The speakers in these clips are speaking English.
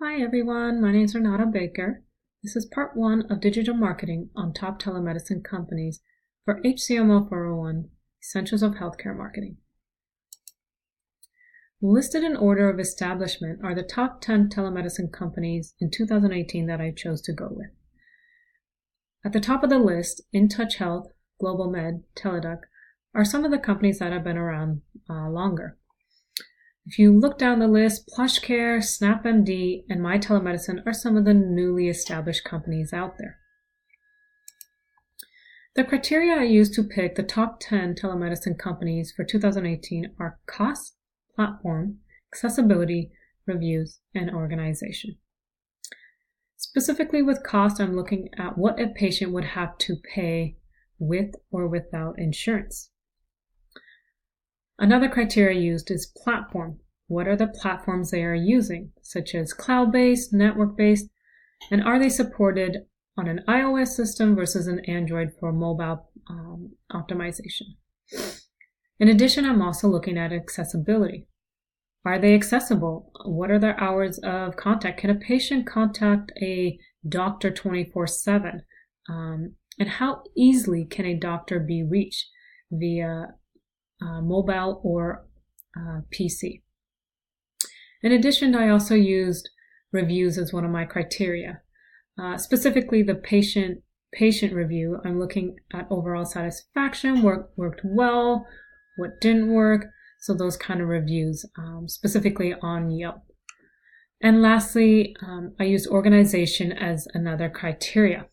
Hi everyone, my name is Renata Baker. This is part 1 of digital marketing on top telemedicine companies for HCMO 401, Essentials of Healthcare Marketing. Listed in order of establishment are the top 10 telemedicine companies in 2018 that I chose to go with. At the top of the list, InTouch Health, Global Med, Teladoc are some of the companies that have been around longer. If you look down the list, PlushCare, SnapMD, and My Telemedicine are some of the newly established companies out there. The criteria I used to pick the top 10 telemedicine companies for 2018 are cost, platform, accessibility, reviews, and organization. Specifically with cost, I'm looking at what a patient would have to pay with or without insurance. Another criteria used is platform. What are the platforms they are using, such as cloud-based, network-based, and are they supported on an iOS system versus an Android for mobile optimization? In addition, I'm also looking at accessibility. Are they accessible? What are their hours of contact? Can a patient contact a doctor 24/7? And how easily can a doctor be reached via mobile or PC? In addition, I also used reviews as one of my criteria. Specifically, the patient review. I'm looking at overall satisfaction, worked well, what didn't work. So those kind of reviews, specifically on Yelp. And lastly, I used organization as another criteria.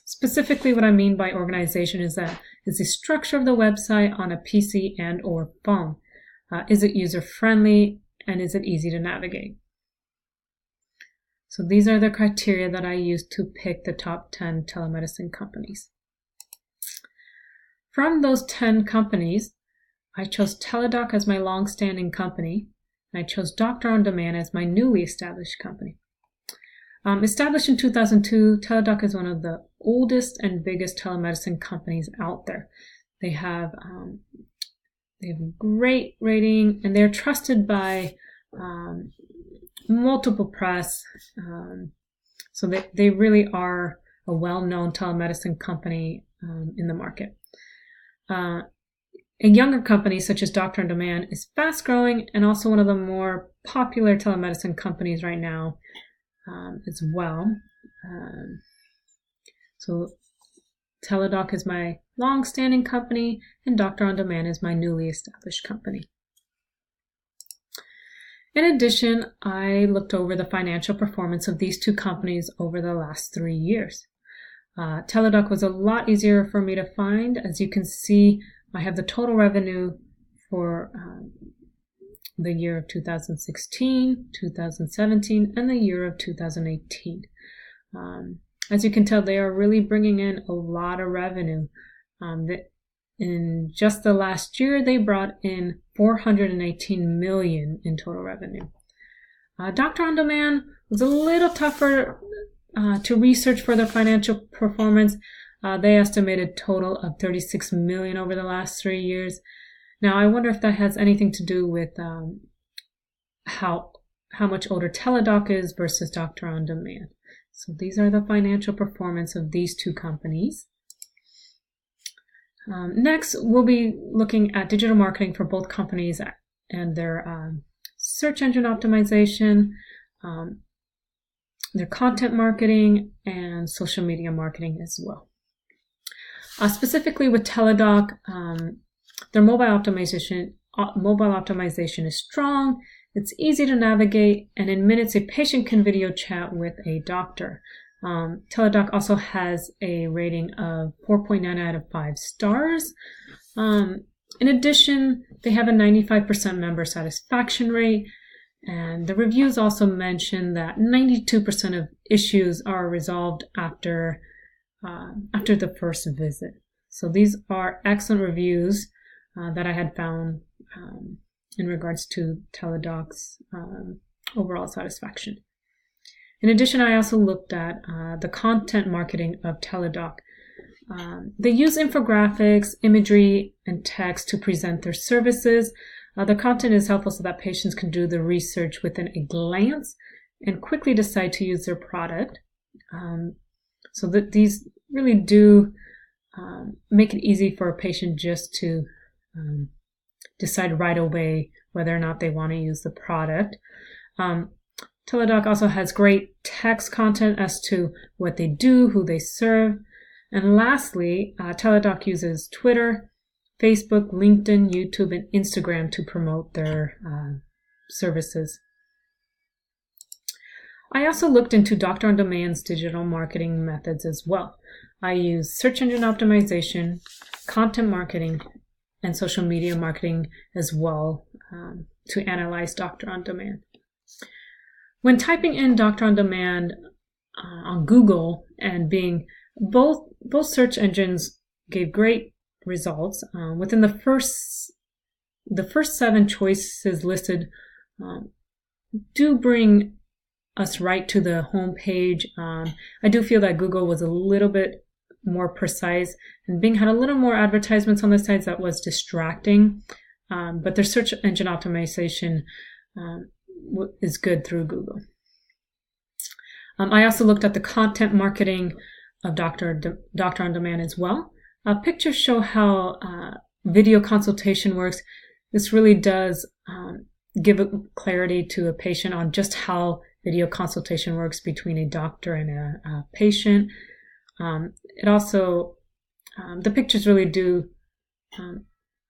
Specifically, what I mean by organization is the structure of the website on a PC and or phone. Is it user-friendly and is it easy to navigate? So these are the criteria that I used to pick the top 10 telemedicine companies. From those 10 companies, I chose Teladoc as my long-standing company, and I chose Doctor on Demand as my newly established company. Established in 2002, Teladoc is one of the oldest and biggest telemedicine companies out there. They have a great rating, and they're trusted by multiple press. So they really are a well-known telemedicine company in the market. A younger company such as Doctor on Demand is fast-growing and also one of the more popular telemedicine companies right now as well. So Teladoc is my long-standing company and Doctor on Demand is my newly established company. In addition, I looked over the financial performance of these two companies over the last 3 years. Teladoc was a lot easier for me to find. As you can see, I have the total revenue for the year of 2016, 2017, and the year of 2018. As you can tell, they are really bringing in a lot of revenue. In just the last year, they brought in $418 million in total revenue. Doctor on Demand was a little tougher to research for their financial performance. They estimated total of $36 million over the last 3 years. Now, I wonder if that has anything to do with how much older Teladoc is versus Doctor on Demand. So these are the financial performance of these two companies. Next, we'll be looking at digital marketing for both companies and their search engine optimization, their content marketing, and social media marketing as well. Specifically with Teladoc, their mobile optimization is strong, it's easy to navigate, and in minutes a patient can video chat with a doctor. Teladoc also has a rating of 4.9 out of 5 stars. In addition, they have a 95% member satisfaction rate, and the reviews also mention that 92% of issues are resolved after the first visit. So these are excellent reviews that I had found in regards to Teladoc's overall satisfaction. In addition, I also looked at the content marketing of Teladoc. They use infographics, imagery, and text to present their services. The content is helpful so that patients can do the research within a glance and quickly decide to use their product. So that these really do make it easy for a patient just to decide right away whether or not they want to use the product. Teladoc also has great text content as to what they do, who they serve. And lastly, Teladoc uses Twitter, Facebook, LinkedIn, YouTube, and Instagram to promote their services. I also looked into Doctor on Demand's digital marketing methods as well. I use search engine optimization, content marketing, and social media marketing as well to analyze Doctor on Demand. When typing in Doctor on Demand on Google and Bing, both search engines gave great results. Within the first 7 choices listed do bring us right to the home page. I do feel that Google was a little bit more precise, and Bing had a little more advertisements on the sites that was distracting, but their search engine optimization is good through Google. I also looked at the content marketing of Doctor on Demand as well. Pictures show how video consultation works. This really does give a clarity to a patient on just how video consultation works between a doctor and a patient. It also, the pictures really do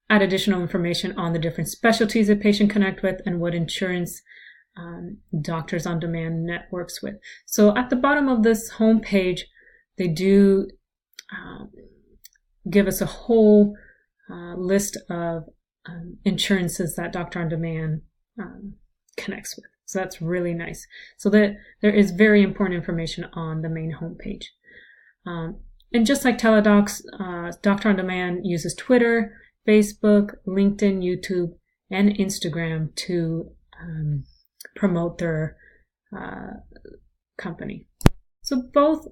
add additional information on the different specialties a patient connect with and what insurance Doctors on Demand networks with. So at the bottom of this homepage, they do give us a whole list of insurances that Doctor on Demand connects with. So that's really nice. So that there is very important information on the main homepage. And just like Teladoc's, Doctor on Demand uses Twitter, Facebook, LinkedIn, YouTube, and Instagram to promote their company. So both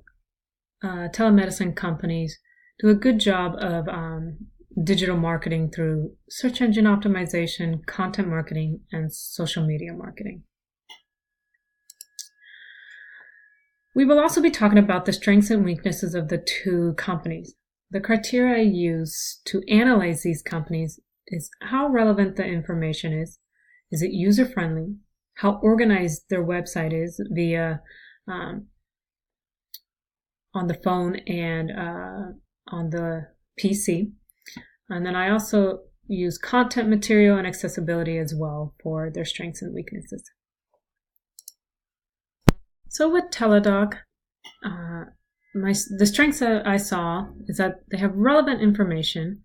telemedicine companies do a good job of digital marketing through search engine optimization, content marketing, and social media marketing. We will also be talking about the strengths and weaknesses of the two companies. The criteria I use to analyze these companies is how relevant the information is it user-friendly, how organized their website is via on the phone and on the PC. And then I also use content material and accessibility as well for their strengths and weaknesses. So with Teladoc, the strengths that I saw is that they have relevant information,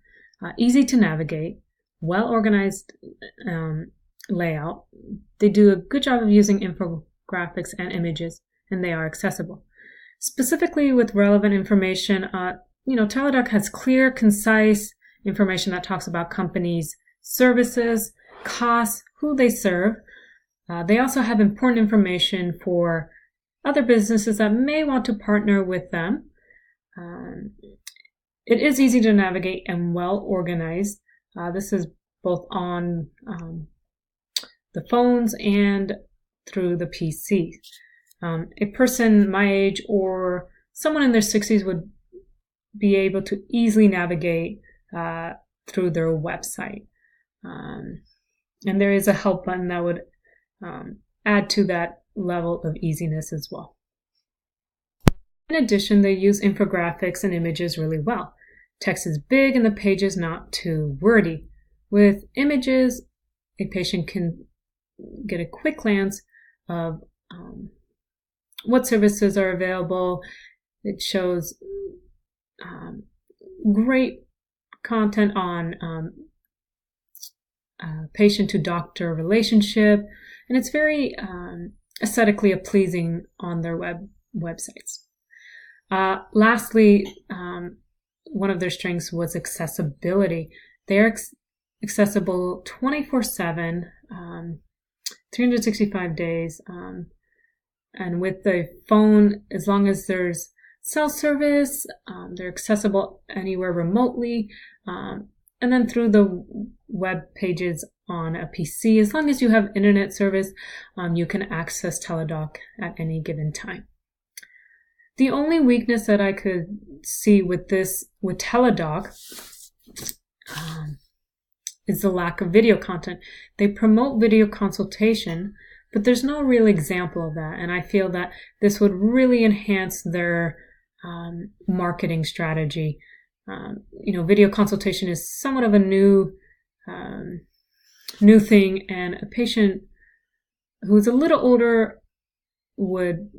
easy to navigate, well-organized layout. They do a good job of using infographics and images, and they are accessible. Specifically with relevant information, Teladoc has clear, concise information that talks about companies' services, costs, who they serve. They also have important information for other businesses that may want to partner with them. It is easy to navigate and well organized. This is both on the phones and through the PC. A person my age or someone in their 60s would be able to easily navigate through their website. And there is a help button that would add to that level of easiness as well. In addition, they use infographics and images really well. Text is big and the page is not too wordy. With images, a patient can get a quick glance of what services are available. It shows great content on patient to doctor relationship, and it's very aesthetically pleasing on their websites. Lastly, one of their strengths was accessibility. They're accessible 24/7, 365 days, and with the phone, as long as there's cell service, they're accessible anywhere remotely, and then through the web pages on a PC. As long as you have internet service, you can access Teladoc at any given time. The only weakness that I could see with Teladoc is the lack of video content. They promote video consultation, but there's no real example of that. And I feel that this would really enhance their marketing strategy. Video consultation is somewhat of a new thing, and a patient who's a little older would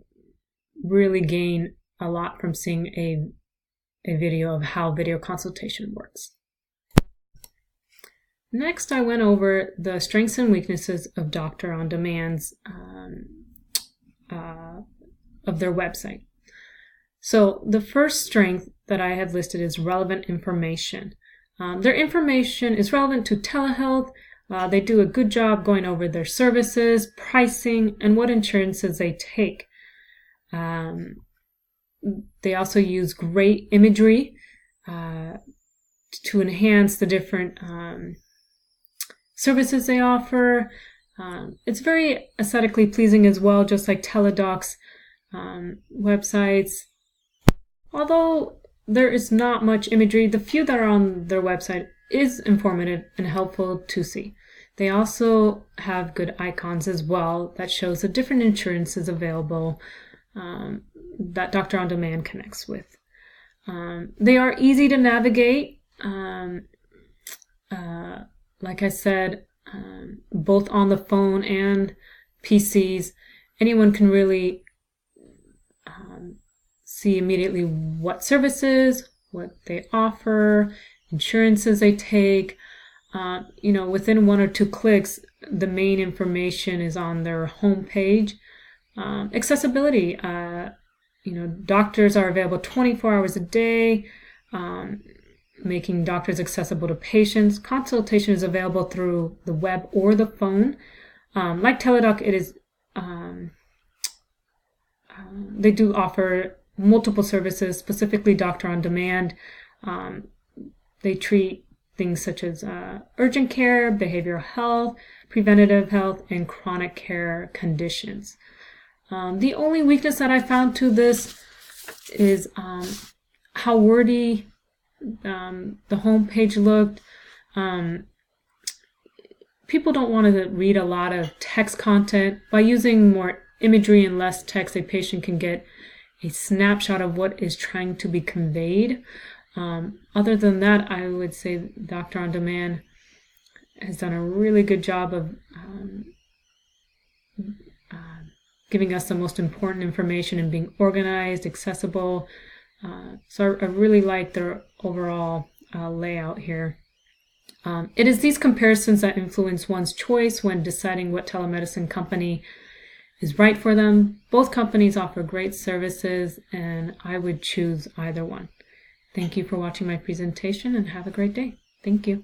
really gain a lot from seeing a video of how video consultation works. Next, I went over the strengths and weaknesses of Doctor on Demand's of their website. So the first strength that I have listed is relevant information. Their information is relevant to telehealth. They do a good job going over their services, pricing, and what insurances they take. They also use great imagery to enhance the different services they offer. It's very aesthetically pleasing as well, just like Teladoc's websites. Although there is not much imagery, the few that are on their website is informative and helpful to see. They also have good icons as well that shows the different insurances available that Doctor on Demand connects with. They are easy to navigate. Like I said, both on the phone and PCs, anyone can really see immediately what services, what they offer, insurances they take. Within 1 or 2 clicks, the main information is on their homepage. Accessibility, doctors are available 24 hours a day, making doctors accessible to patients. Consultation is available through the web or the phone. Like Teladoc, it is they do offer multiple services, specifically Doctor on Demand. They treat things such as urgent care, behavioral health, preventative health, and chronic care conditions. The only weakness that I found to this is how wordy the homepage looked. People don't want to read a lot of text content. By using more imagery and less text, a patient can get a snapshot of what is trying to be conveyed. Other than that, I would say Doctor on Demand has done a really good job of giving us the most important information and being organized, accessible. So I really like their overall layout here. It is these comparisons that influence one's choice when deciding what telemedicine company is right for them. Both companies offer great services, and I would choose either one. Thank you for watching my presentation, and have a great day. Thank you.